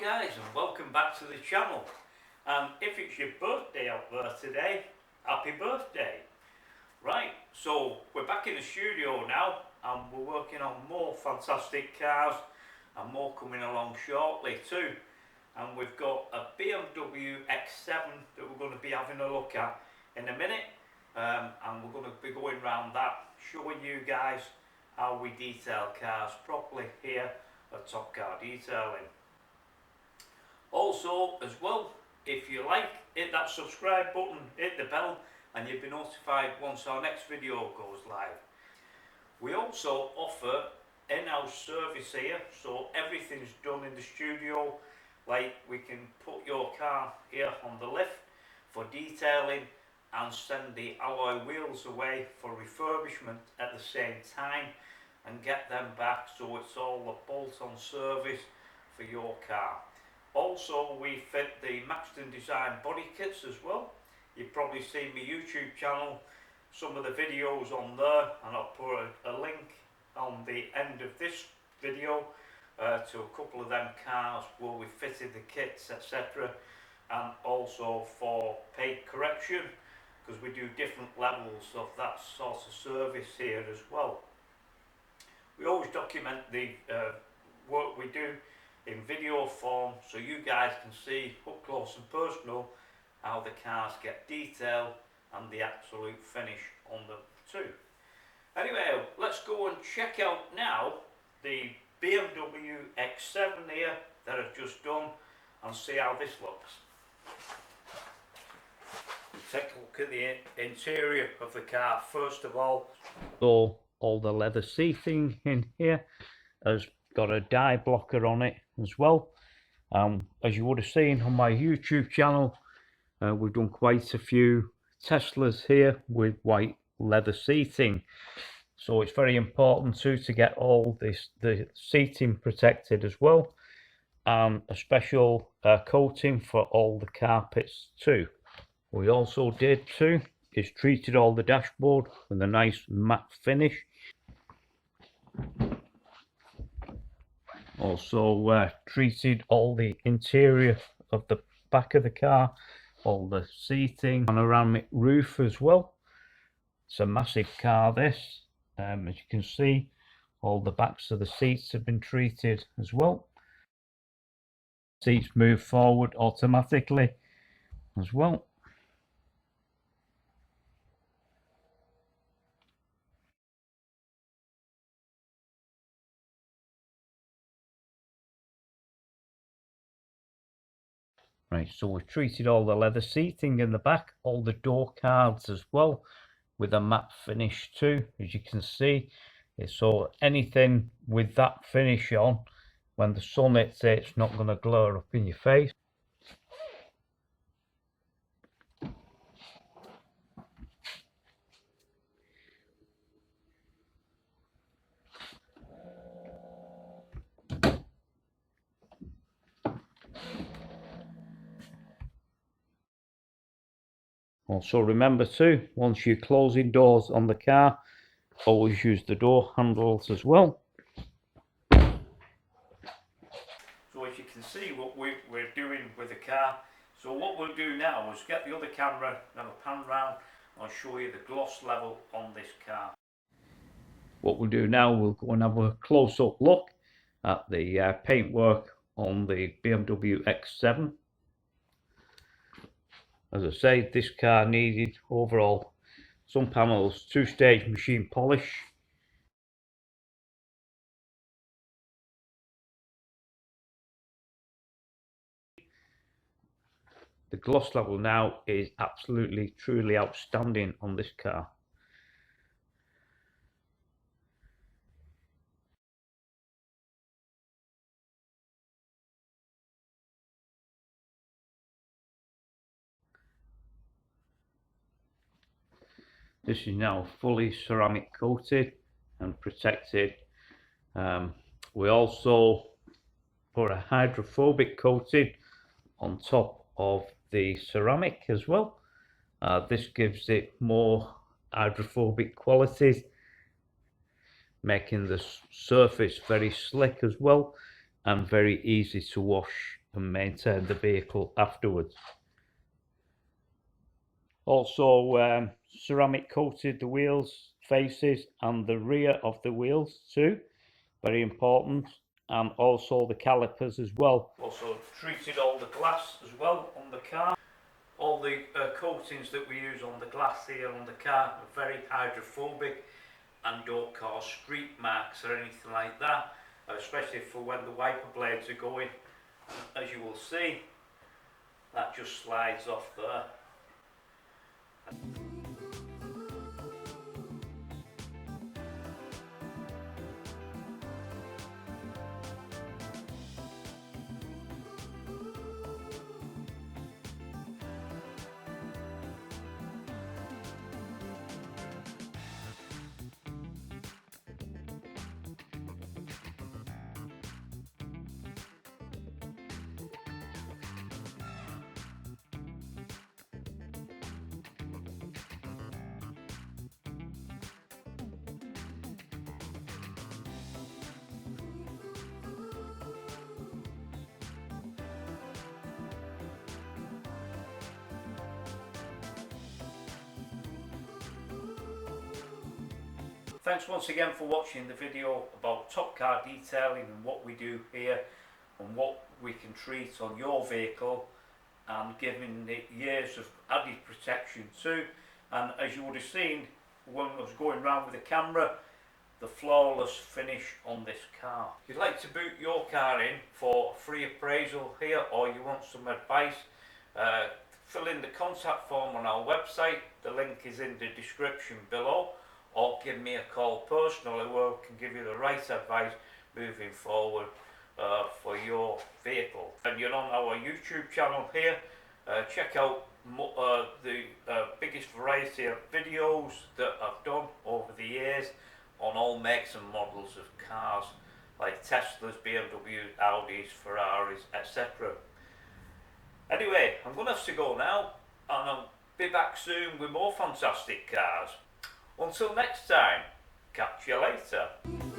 guys, and welcome back to the channel. If it's your birthday out there today, happy birthday. Right, so we're back in the studio now and we're working on more fantastic cars and more coming along shortly too. And we've got a BMW X7 that we're going to be having a look at in a minute, and we're going to be going around that, showing you guys how we detail cars properly here at Top Car Detailing. Also, as well, if you like, hit that subscribe button, hit the bell, and you'll be notified once our next video goes live. We also offer in-house service here, so everything's done in the studio. Like, we can put your car here on the lift for detailing and send the alloy wheels away for refurbishment at the same time and get them back, so it's all a bolt-on service for your car. Also, we fit the Maxton Design body kits as well. You've probably seen my YouTube channel, some of the videos on there, and I'll put a link on the end of this video to a couple of them cars where we fitted the kits, etc. And also for paint correction, because we do different levels of that sort of service here as well. We always document the work we do in video form, so you guys can see up close and personal how the cars get detailed and the absolute finish on them too. Anyway, let's go and check out now the BMW X7 here that I've just done and see how this looks. Take a look at the interior of the car first of all. So all the leather seating in here has got a dye blocker on it as well. As you would have seen on my YouTube channel, we've done quite a few Teslas here with white leather seating, so it's very important too to get all the seating protected as well, and a special coating for all the carpets too. We also did too is treated all the dashboard with a nice matte finish. Also treated all the interior of the back of the car, all the seating, panoramic roof as well. It's a massive car this. As you can see, all the backs of the seats have been treated as well. Seats move forward automatically as well. Right, so we've treated all the leather seating in the back, all the door cards as well, with a matte finish too, as you can see. So anything with that finish on, when the sun hits it, it's not going to glare up in your face. Also remember too, once you're closing doors on the car, always use the door handles as well. So as you can see what we're doing with the car, so what we'll do now is get the other camera and a pan round and I'll show you the gloss level on this car. What we'll do now, we'll go and have a close-up look at the paintwork on the BMW X7. As I say, this car needed overall some panels, two-stage machine polish. The gloss level now is absolutely, truly outstanding on this car. This is now fully ceramic coated and protected. We also put a hydrophobic coating on top of the ceramic as well. This gives it more hydrophobic qualities, making the surface very slick as well and very easy to wash and maintain the vehicle afterwards. Also ceramic coated the wheels faces and the rear of the wheels too, very important, and also the calipers as well. Also treated all the glass as well on the car. All the coatings that we use on the glass here on the car are very hydrophobic and don't cause streak marks or anything like that, especially for when the wiper blades are going. As you will see, that just slides off there. Thanks once again for watching the video about top car detailing and what we do here and what we can treat on your vehicle and giving it years of added protection too. And as you would have seen when I was going around with the camera, the flawless finish on this car. If you'd like to book your car in for a free appraisal here, or you want some advice, fill in the contact form on our website. The link is in the description below, or give me a call personally where I can give you the right advice moving forward for your vehicle. And you're on our YouTube channel here. Check out the biggest variety of videos that I've done over the years on all makes and models of cars like Teslas, BMWs, Audis, Ferraris, etc. Anyway, I'm going to have to go now, and I'll be back soon with more fantastic cars. Until next time, catch you later.